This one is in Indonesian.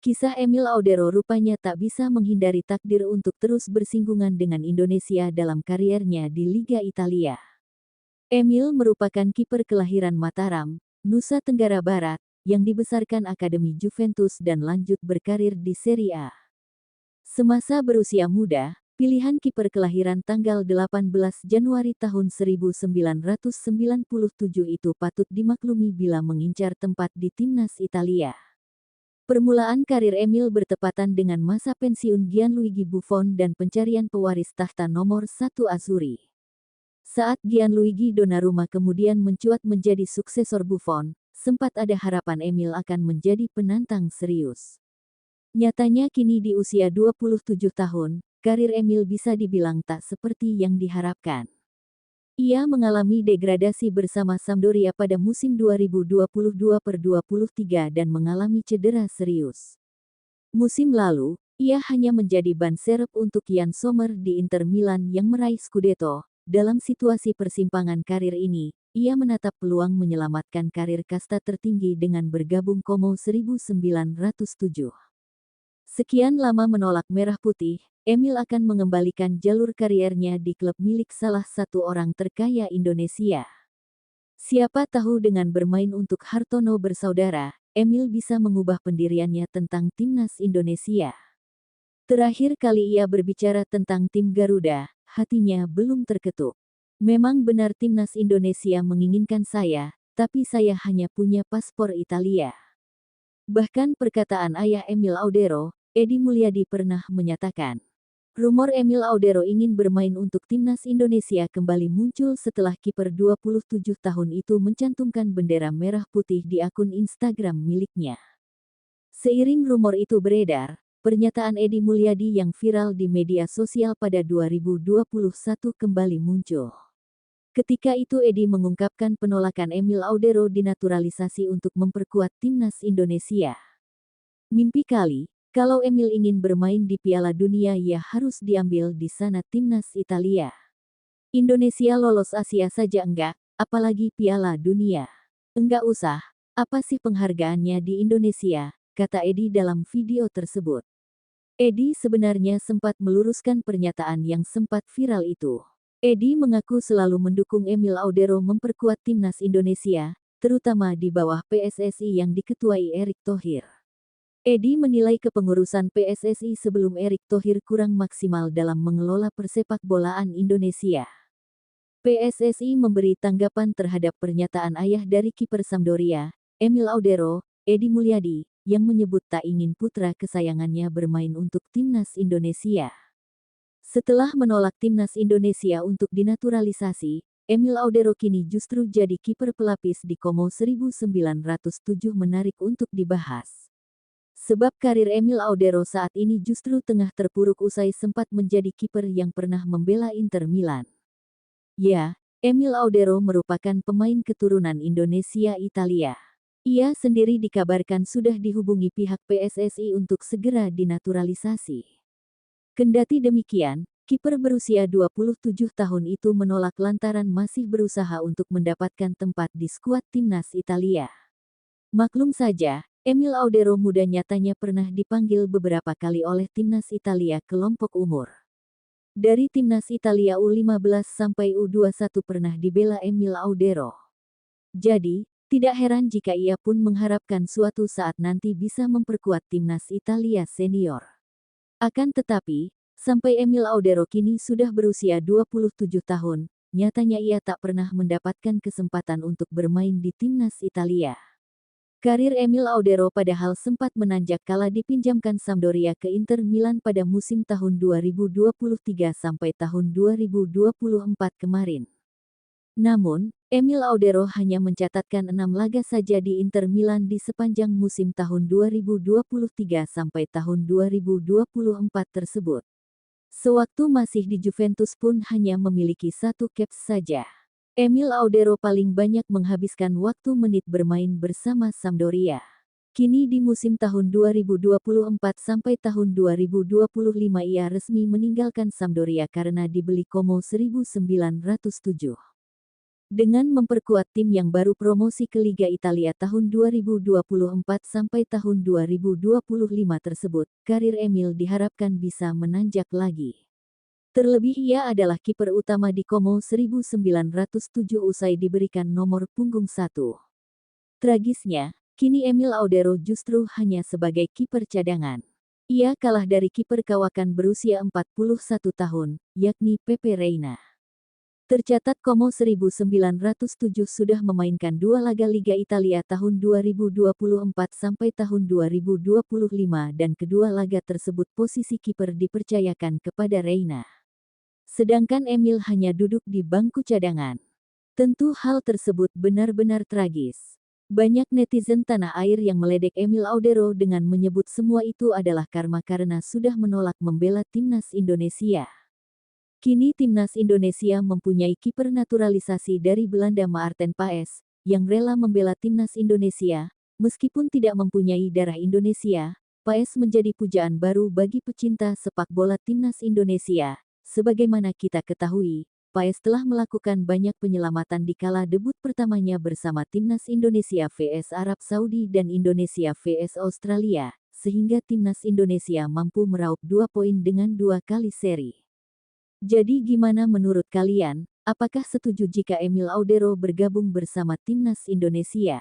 Kisah Emil Audero rupanya tak bisa menghindari takdir untuk terus bersinggungan dengan Indonesia dalam kariernya di Liga Italia. Emil merupakan kiper kelahiran Mataram, Nusa Tenggara Barat, yang dibesarkan Akademi Juventus dan lanjut berkarir di Serie A. Semasa berusia muda, pilihan kiper kelahiran tanggal 18 Januari tahun 1997 itu patut dimaklumi bila mengincar tempat di timnas Italia. Permulaan karir Emil bertepatan dengan masa pensiun Gianluigi Buffon dan pencarian pewaris tahta nomor 1 Azzurri. Saat Gianluigi Donnarumma kemudian mencuat menjadi suksesor Buffon, sempat ada harapan Emil akan menjadi penantang serius. Nyatanya kini di usia 27 tahun, karir Emil bisa dibilang tak seperti yang diharapkan. Ia mengalami degradasi bersama Sampdoria pada musim 2022-23 dan mengalami cedera serius. Musim lalu, ia hanya menjadi ban serep untuk Jan Sommer di Inter Milan yang meraih Scudetto. Dalam situasi persimpangan karir ini, ia menatap peluang menyelamatkan karir kasta tertinggi dengan bergabung Como 1907. Sekian lama menolak merah putih, Emil akan mengembalikan jalur kariernya di klub milik salah satu orang terkaya Indonesia. Siapa tahu dengan bermain untuk Hartono bersaudara, Emil bisa mengubah pendiriannya tentang timnas Indonesia. Terakhir kali ia berbicara tentang tim Garuda, hatinya belum terketuk. Memang benar timnas Indonesia menginginkan saya, tapi saya hanya punya paspor Italia. Bahkan perkataan ayah Emil Audero, Edi Mulyadi pernah menyatakan, rumor Emil Audero ingin bermain untuk timnas Indonesia kembali muncul setelah kiper 27 tahun itu mencantumkan bendera merah putih di akun Instagram miliknya. Seiring rumor itu beredar, pernyataan Edi Mulyadi yang viral di media sosial pada 2021 kembali muncul. Ketika itu Edi mengungkapkan penolakan Emil Audero dinaturalisasi untuk memperkuat timnas Indonesia. Mimpi kali, kalau Emil ingin bermain di Piala Dunia ia harus diambil di sana timnas Italia. Indonesia lolos Asia saja enggak, apalagi Piala Dunia. Enggak usah, apa sih penghargaannya di Indonesia, kata Edi dalam video tersebut. Edi sebenarnya sempat meluruskan pernyataan yang sempat viral itu. Edi mengaku selalu mendukung Emil Audero memperkuat timnas Indonesia, terutama di bawah PSSI yang diketuai Erick Thohir. Edi menilai kepengurusan PSSI sebelum Erick Thohir kurang maksimal dalam mengelola persepak bolaan Indonesia. PSSI memberi tanggapan terhadap pernyataan ayah dari kiper Sampdoria, Emil Audero, Edi Mulyadi, yang menyebut tak ingin putra kesayangannya bermain untuk timnas Indonesia. Setelah menolak timnas Indonesia untuk dinaturalisasi, Emil Audero kini justru jadi kiper pelapis di Como 1907 menarik untuk dibahas. Sebab karir Emil Audero saat ini justru tengah terpuruk usai sempat menjadi kiper yang pernah membela Inter Milan. Ya, Emil Audero merupakan pemain keturunan Indonesia-Italia. Ia sendiri dikabarkan sudah dihubungi pihak PSSI untuk segera dinaturalisasi. Kendati demikian, kiper berusia 27 tahun itu menolak lantaran masih berusaha untuk mendapatkan tempat di skuad timnas Italia. Maklum saja, Emil Audero muda nyatanya pernah dipanggil beberapa kali oleh timnas Italia kelompok umur. Dari timnas Italia U15 sampai U21 pernah dibela Emil Audero. Jadi, tidak heran jika ia pun mengharapkan suatu saat nanti bisa memperkuat timnas Italia senior. Akan tetapi, sampai Emil Audero kini sudah berusia 27 tahun, nyatanya ia tak pernah mendapatkan kesempatan untuk bermain di timnas Italia. Karir Emil Audero padahal sempat menanjak kala dipinjamkan Sampdoria ke Inter Milan pada musim tahun 2023 sampai tahun 2024 kemarin. Namun, Emil Audero hanya mencatatkan 6 laga saja di Inter Milan di sepanjang musim tahun 2023 sampai tahun 2024 tersebut. Sewaktu masih di Juventus pun hanya memiliki 1 caps saja. Emil Audero paling banyak menghabiskan waktu menit bermain bersama Sampdoria. Kini di musim tahun 2024 sampai tahun 2025 ia resmi meninggalkan Sampdoria karena dibeli Como 1907. Dengan memperkuat tim yang baru promosi ke Liga Italia tahun 2024 sampai tahun 2025 tersebut, karir Emil diharapkan bisa menanjak lagi. Terlebih ia adalah kiper utama di Como 1907 usai diberikan nomor punggung 1. Tragisnya, kini Emil Audero justru hanya sebagai kiper cadangan. Ia kalah dari kiper kawakan berusia 41 tahun, yakni Pepe Reina. Tercatat Como 1907 sudah memainkan 2 laga Liga Italia tahun 2024 sampai tahun 2025 dan kedua laga tersebut posisi kiper dipercayakan kepada Reina. Sedangkan Emil hanya duduk di bangku cadangan. Tentu hal tersebut benar-benar tragis. Banyak netizen tanah air yang meledek Emil Audero dengan menyebut semua itu adalah karma karena sudah menolak membela timnas Indonesia. Kini timnas Indonesia mempunyai kiper naturalisasi dari Belanda Maarten Paes, yang rela membela timnas Indonesia. Meskipun tidak mempunyai darah Indonesia, Paes menjadi pujaan baru bagi pecinta sepak bola timnas Indonesia. Sebagaimana kita ketahui, Paes telah melakukan banyak penyelamatan di kala debut pertamanya bersama timnas Indonesia vs Arab Saudi dan Indonesia vs Australia, sehingga timnas Indonesia mampu meraup 2 poin dengan 2 kali seri. Jadi gimana menurut kalian, apakah setuju jika Emil Audero bergabung bersama timnas Indonesia?